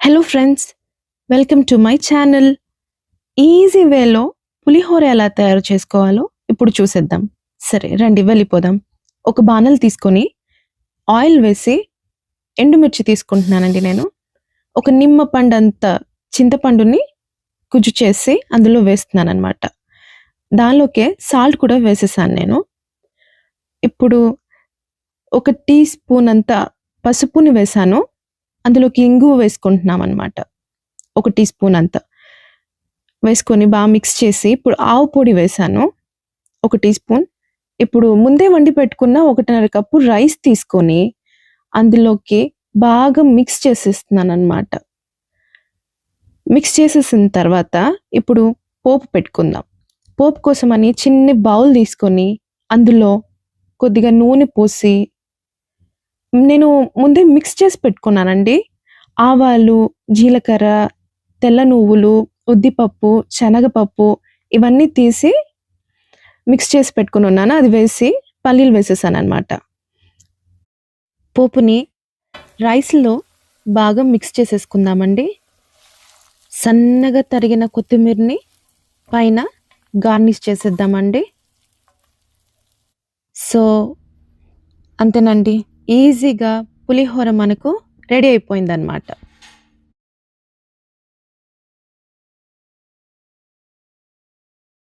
Hello friends, welcome to my channel. Easy వేలో పులిహోర ఎలా తయారు చేసుకోవాలో ఇప్పుడు చూసేద్దాం. సరే రండి వెళ్ళిపోదాం. ఒక బాణలు తీసుకొని ఆయిల్ వేసి ఎండుమిర్చి తీసుకుంటున్నానండి నేను. ఒక నిమ్మ పండంత చింతపండుని గుజ్జు చేసి అందులో వేస్తున్నానన్నమాట. దానిలోకే సాల్ట్ కూడా వేసేసాను నేను. ఇప్పుడు ఒక టీ స్పూన్ అంత పసుపుని వేసాను. అందులోకి ఇంగువ వేసుకుంటున్నాం అన్నమాట. ఒక టీ స్పూన్ అంత వేసుకొని బాగా మిక్స్ చేసి ఇప్పుడు ఆవు పొడి వేసాను ఒక టీ స్పూన్. ఇప్పుడు ముందే వండి పెట్టుకున్న 1.5 కప్పు రైస్ తీసుకొని అందులోకి బాగా మిక్స్ చేసేస్తున్నాను అన్నమాట. మిక్స్ చేసేసిన తర్వాత ఇప్పుడు పోపు పెట్టుకుందాం. పోపు కోసమని చిన్న బౌల్ తీసుకొని అందులో కొద్దిగా నూనె పోసి నేను ముందే మిక్స్ చేసి పెట్టుకున్నానండి. ఆవాలు, జీలకర్ర, తెల్ల నువ్వులు, ఉద్దిపప్పు, శనగపప్పు ఇవన్నీ తీసి మిక్స్ చేసి పెట్టుకొని ఉన్నాను. అది వేసి పల్లీలు వేసేసానన్నమాట. పోపుని రైస్‌లో బాగా మిక్స్ చేసేసుకుందామండి. సన్నగా తరిగిన కొత్తిమీరని పైన గార్నిష్ చేసేద్దామండి. సో అంతేనండి. ఈజీగా పులిహోర మనకు రెడీ అయిపోయిందన్నమాట.